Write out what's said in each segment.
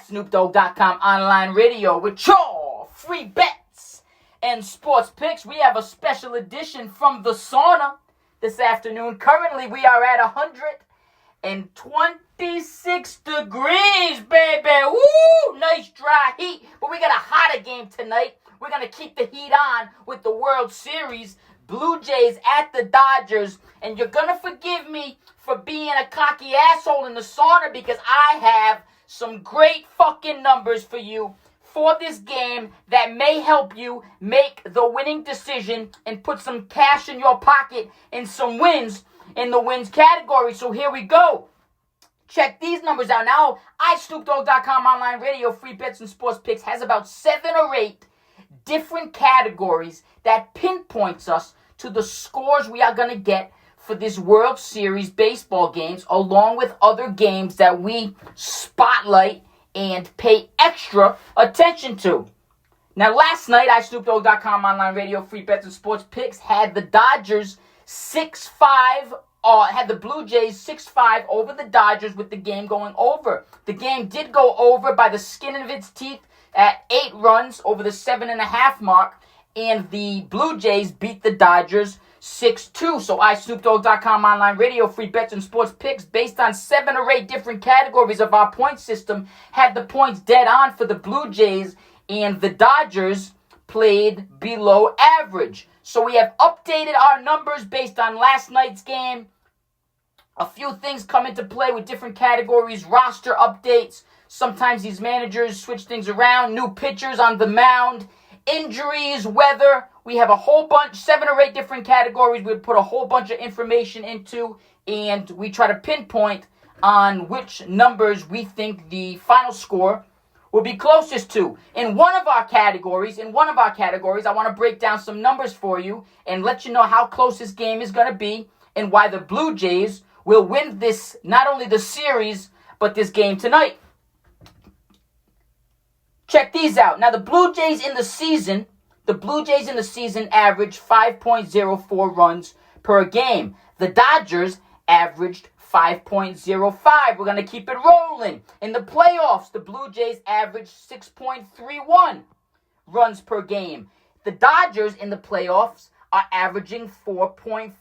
SnoopDogg.com online radio with your free bets and sports picks. We have a special edition from the sauna this afternoon. Currently, we are at 126 degrees, baby. Woo! Nice dry heat. But we got a hotter game tonight. We're going to keep the heat on with the World Series. Blue Jays at the Dodgers. And you're going to forgive me for being a cocky asshole in the sauna because I have some great fucking numbers for you for this game that may help you make the winning decision and put some cash in your pocket and some wins in the wins category. So here we go. Check these numbers out. Now, SnoopDogg.com online radio, free bets and sports picks has about 7 or 8 different categories that pinpoints us to the scores we are going to get for this World Series baseball games, along with other games that we spotlight and pay extra attention to. Now, last night, SnoopDogg.com online radio, free bets and sports picks had the Dodgers 6-5, had the Blue Jays 6-5 over the Dodgers with the game going over. The game did go over by the skin of its teeth at 8 runs over the 7.5 mark, and the Blue Jays beat the Dodgers 6-2. So SnoopDogg.com online radio, free bets and sports picks based on 7 or 8 different categories of our point system had the points dead on for the Blue Jays, and the Dodgers played below average. So we have updated our numbers based on last night's game. A few things come into play with different categories, roster updates. Sometimes these managers switch things around, new pitchers on the mound, injuries, weather. We have a whole bunch, 7 or 8 different categories we put a whole bunch of information into, and we try to pinpoint on which numbers we think the final score will be closest to. In one of our categories, I want to break down some numbers for you and let you know how close this game is going to be and why the Blue Jays will win this, not only the series, but this game tonight. Check these out. Now, the Blue Jays in the season averaged 5.04 runs per game. The Dodgers averaged 5.05. We're going to keep it rolling. In the playoffs, the Blue Jays averaged 6.31 runs per game. The Dodgers in the playoffs are averaging 4.5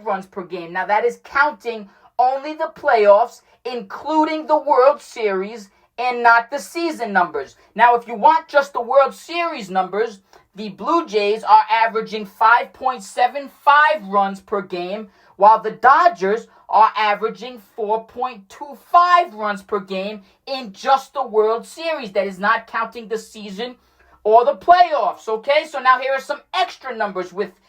runs per game. Now, that is counting only the playoffs, including the World Series, and not the season numbers. Now, if you want just the World Series numbers, the Blue Jays are averaging 5.75 runs per game, while the Dodgers are averaging 4.25 runs per game in just the World Series. That is not counting the season or the playoffs, okay? So now here are some extra numbers with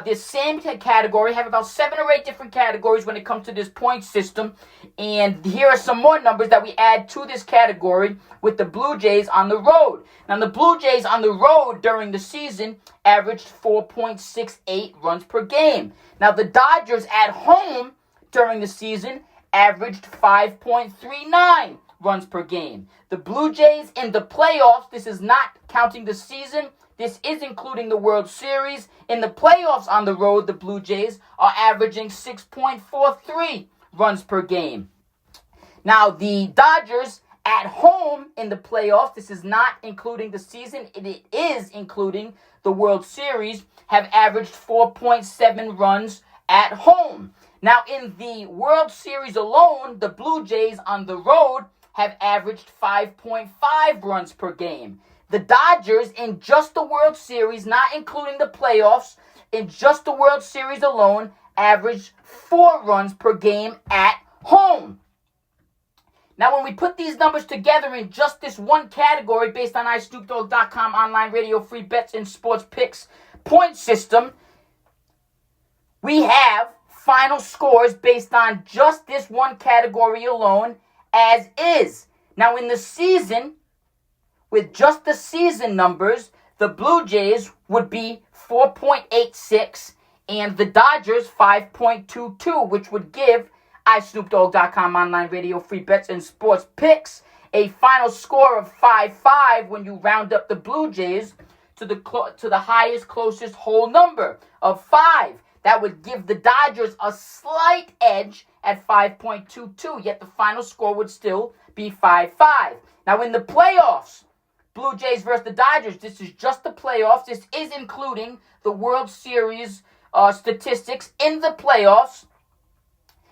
this same category. Have about 7 or 8 different categories when it comes to this point system. And here are some more numbers that we add to this category with the Blue Jays on the road. Now, the Blue Jays on the road during the season averaged 4.68 runs per game. Now, the Dodgers at home during the season averaged 5.39 runs per game. The Blue Jays in the playoffs, this is not counting the season, this is including the World Series. In the playoffs on the road, the Blue Jays are averaging 6.43 runs per game. Now, the Dodgers at home in the playoffs, this is not including the season, it is including the World Series, have averaged 4.7 runs at home. Now, in the World Series alone, the Blue Jays on the road have averaged 5.5 runs per game. The Dodgers in just the World Series, not including the playoffs, in just the World Series alone, averaged 4 runs per game at home. Now, when we put these numbers together in just this one category based on SnoopDogg.com online radio, free bets and sports picks point system, we have final scores based on just this one category alone as is. Now, in the season, with just the season numbers, the Blue Jays would be 4.86 and the Dodgers 5.22, which would give SnoopDogg.com online radio, free bets and sports picks a final score of 5-5 when you round up the Blue Jays to the highest closest whole number of 5. That would give the Dodgers a slight edge at 5.22, yet the final score would still be 5-5. Now in the playoffs, Blue Jays versus the Dodgers, this is just the playoffs. This is including the World Series statistics in the playoffs,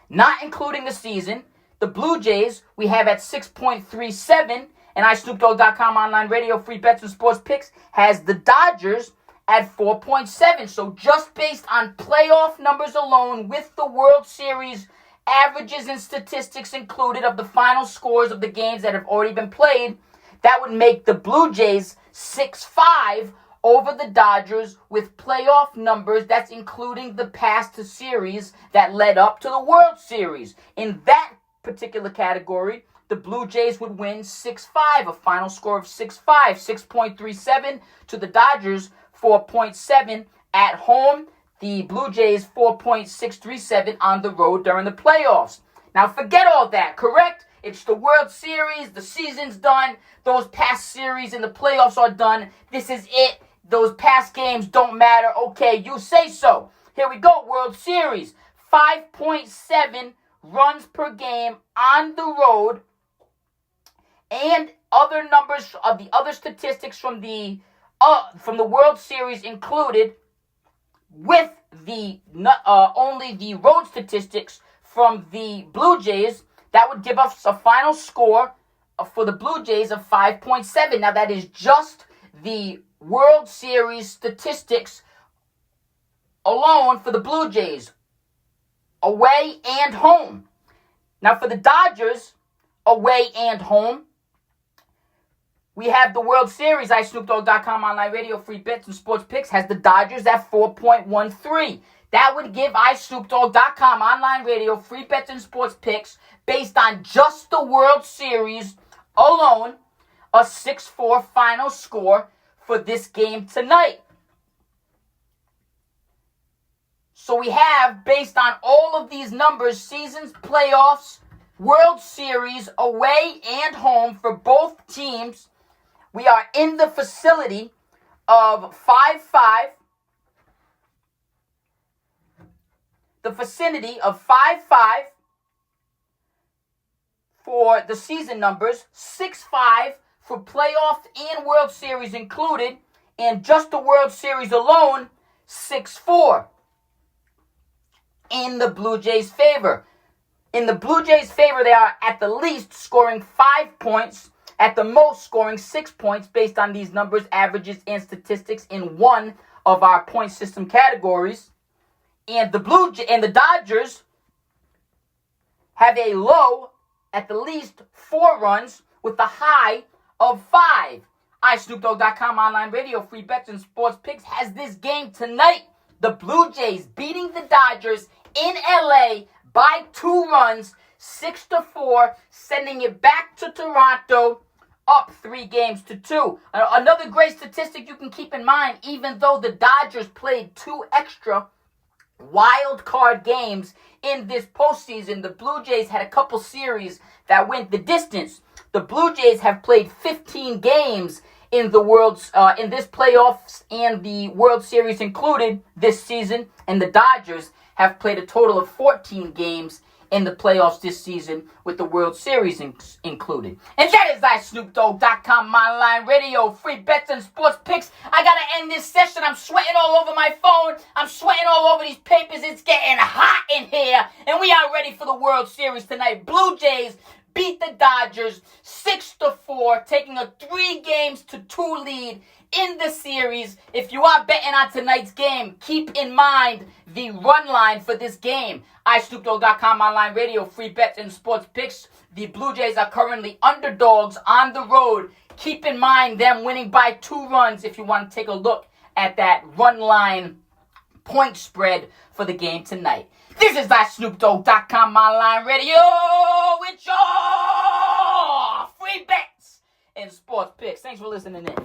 not including the season. The Blue Jays we have at 6.37, and iSnoopDogg.com online radio, free bets and sports picks has the Dodgers at 4.7. So just based on playoff numbers alone, with the World Series averages and statistics included of the final scores of the games that have already been played, that would make the Blue Jays 6-5 over the Dodgers with playoff numbers. That's including the past series that led up to the World Series. In that particular category, the Blue Jays would win 6-5, a final score of 6-5, 6.37 to the Dodgers, 4.7 at home. The Blue Jays 4.637 on the road during the playoffs. Now forget all that, correct? It's the World Series, the season's done, those past series and the playoffs are done. This is it. Those past games don't matter. Okay, you say so. Here we go, World Series. 5.7 runs per game on the road, and other numbers of the other statistics from the World Series included, with the only the road statistics from the Blue Jays. That would give us a final score for the Blue Jays of 5.7. Now that is just the World Series statistics alone for the Blue Jays, away and home. Now for the Dodgers, away and home, we have the World Series. iSnoopDogg.com online radio, free bets and sports picks has the Dodgers at 4.13. That would give iSnoopDogg.com online radio, free bets and sports picks based on just the World Series alone, a 6-4 final score for this game tonight. So we have, based on all of these numbers, seasons, playoffs, World Series, away and home for both teams, we are in the vicinity of 5-5. The vicinity of 5-5 for the season numbers, 6-5 for playoff and World Series included, and just the World Series alone, 6-4 in the Blue Jays' favor. In the Blue Jays' favor, they are at the least scoring 5 points, at the most scoring 6 points based on these numbers, averages, and statistics in one of our point system categories. And the Dodgers have a low, at the least 4 runs, with a high of 5. iSnoopDogg.com online radio, free bets and sports picks has this game tonight. The Blue Jays beating the Dodgers in LA by 2 runs, 6-4, sending it back to Toronto, up 3-2. Another great statistic you can keep in mind, even though the Dodgers played 2 extra wild card games in this postseason, the Blue Jays had a couple series that went the distance. The Blue Jays have played 15 games in the in this playoffs and the World Series included this season, and the Dodgers have played a total of 14 games in the playoffs this season with the World Series included. And that is iSnoopDogg.com online radio, free bets and sports picks. I gotta end this session. I'm sweating all over my phone. I'm sweating all over these papers. It's getting hot in here, and we are ready for the World Series tonight. Blue Jays beat the Dodgers 6-4, taking a 3-2 lead in the series. If you are betting on tonight's game, keep in mind the run line for this game. iSnoopDogg.com online radio, free bets and sports picks. The Blue Jays are currently underdogs on the road. Keep in mind them winning by 2 runs if you want to take a look at that run line point spread for the game tonight. This is iSnoopDogg.com online radio with your free bets and sports picks. Thanks for listening in.